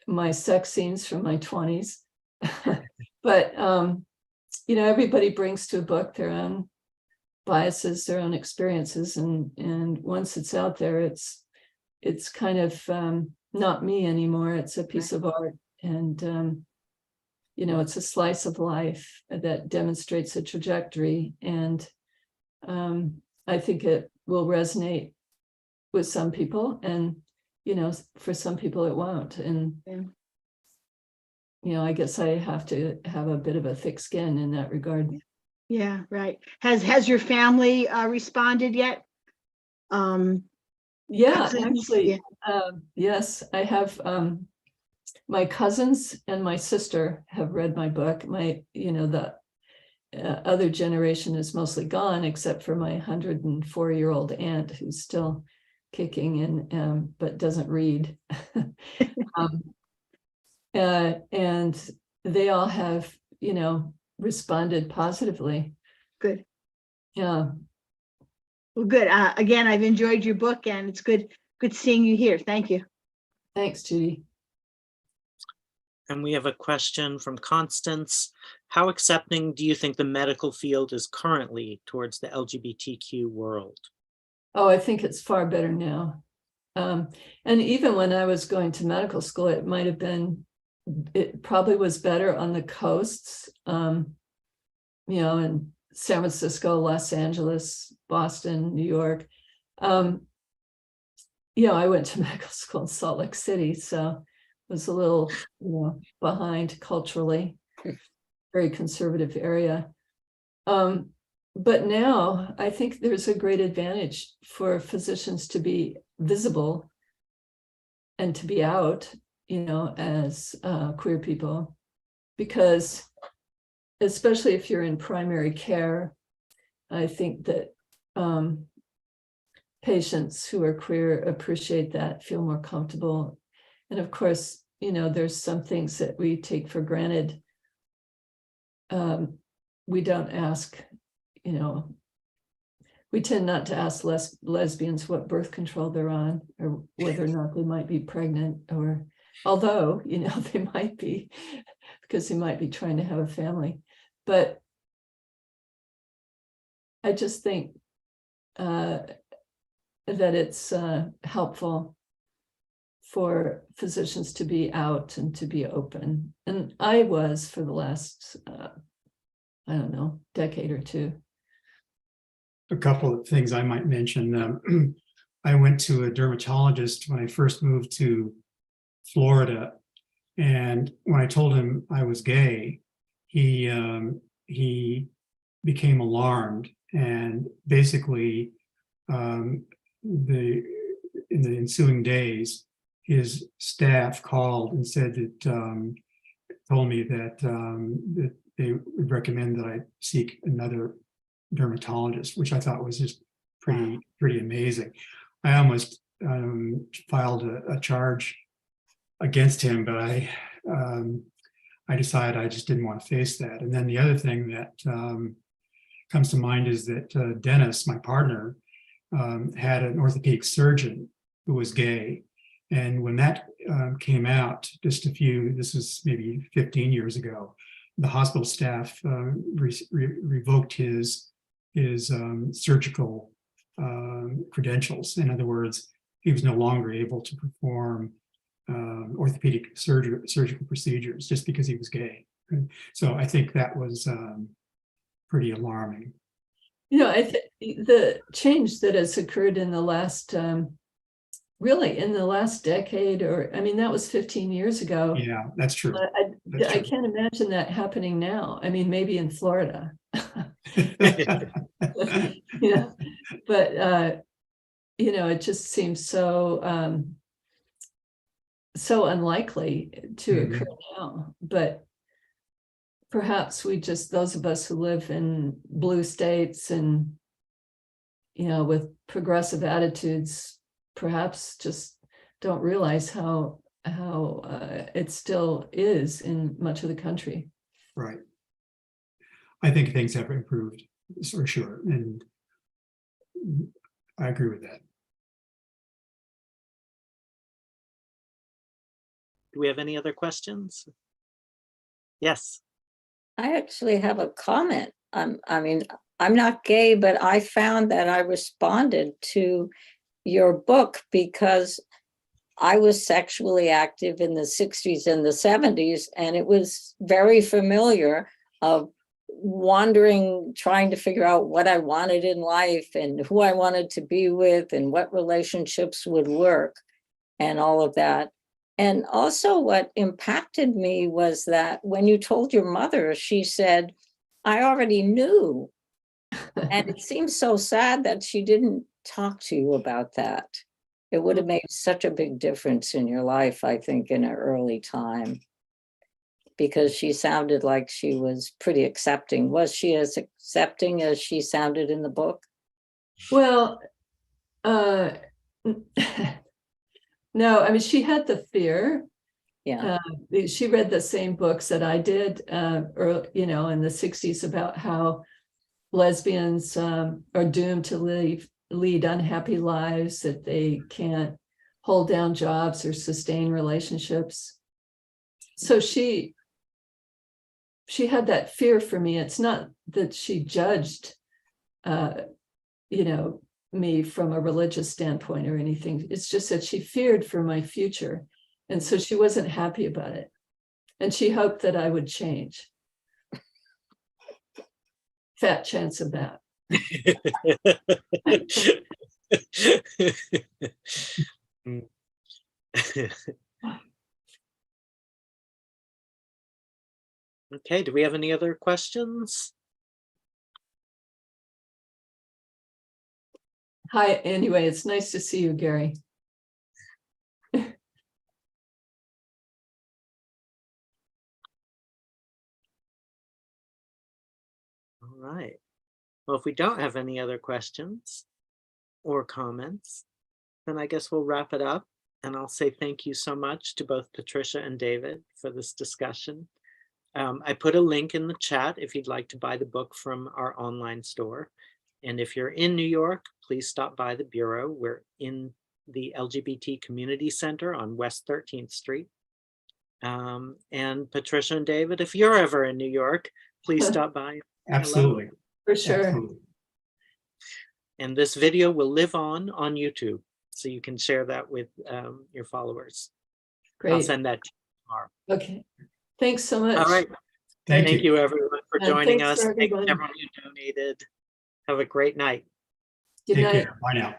my sex scenes from my 20s. But, everybody brings to a book their own biases, their own experiences. And once it's out there, it's kind of not me anymore. It's a piece of art. And, it's a slice of life that demonstrates a trajectory. And I think it will resonate with some people, and for some people it won't. And I guess I have to have a bit of a thick skin in that regard. Yeah, right. Has your family responded yet? Yeah, actually, yes, I have. My cousins and my sister have read my book. The other generation is mostly gone, except for my 104-year-old aunt, who's still kicking and but doesn't read. And they all have, responded positively. Good. Yeah. Well, good. Again, I've enjoyed your book, and it's good seeing you here. Thank you. Thanks, Judy. And we have a question from Constance. How accepting do you think the medical field is currently towards the LGBTQ world? Oh, I think it's far better now. And even when I was going to medical school, it probably was better on the coasts, in San Francisco, Los Angeles, Boston, New York. I went to medical school in Salt Lake City, so it was a little, behind culturally, very conservative area. But now I think there's a great advantage for physicians to be visible and to be out, as queer people, because especially if you're in primary care, I think that patients who are queer appreciate that, feel more comfortable. And of course, there's some things that we take for granted. We don't ask, we tend not to ask lesbians what birth control they're on, or whether or not they might be pregnant, or although, they might be, because they might be trying to have a family. But I just think that it's helpful for physicians to be out and to be open. And I was for the last, decade or two. A couple of things I might mention. I went to a dermatologist when I first moved to Florida. And when I told him I was gay, he became alarmed. And basically, in the ensuing days, his staff called and said that, told me that that they would recommend that I seek another dermatologist, which I thought was just pretty amazing. I almost filed a charge against him, but I decided I just didn't want to face that. And then the other thing that comes to mind is that Dennis, my partner, had an orthopedic surgeon who was gay. And when that came out, this was maybe 15 years ago, the hospital staff revoked his surgical credentials. In other words, he was no longer able to perform orthopedic surgical procedures just because he was gay. So I think that was pretty alarming. I think the change that has occurred in the last, really in the last decade, or that was 15 years ago. Yeah, that's true. I can't imagine that happening now. maybe in Florida. But it just seems so unlikely to occur now. But perhaps those of us who live in blue states and with progressive attitudes, perhaps just don't realize how it still is in much of the country. Right. I think things have improved for sure, and I agree with that. Do we have any other questions? Yes. I actually have a comment. I'm not gay, but I found that I responded to your book because I was sexually active in the 60s and the 70s, and it was very familiar of wandering, trying to figure out what I wanted in life and who I wanted to be with and what relationships would work and all of that. And also what impacted me was that when you told your mother, she said, I already knew. And it seems so sad that she didn't talk to you about that. It would have made such a big difference in your life, I think, in an early time, because she sounded like she was pretty accepting. Was she as accepting as she sounded in the book? Well, No, I mean, she had the fear. Yeah, She read the same books that I did, or in the 60s, about how lesbians are doomed to lead unhappy lives, that they can't hold down jobs or sustain relationships. So she had that fear for me. It's not that she judged, me from a religious standpoint or anything. It's just that she feared for my future. And so she wasn't happy about it. And she hoped that I would change. Fat chance of that. Okay, do we have any other questions? Hi, anyway, it's nice to see you, Gary. All right. Well, if we don't have any other questions or comments, then I guess we'll wrap it up. And I'll say thank you so much to both Patricia and David for this discussion. I put a link in the chat if you'd like to buy the book from our online store. And if you're in New York, please stop by the Bureau. We're in the LGBT Community Center on West 13th Street. And Patricia and David, if you're ever in New York, please stop by. Absolutely. For sure. Absolutely. And this video will live on YouTube, so you can share that with your followers. Great. I'll send that to you tomorrow. Okay. Thanks so much. All right. Thank Thank you. you everyone for And joining thanks us. for Thank everyone. everyone who donated. Have a great night. Good Take night. care. Bye now.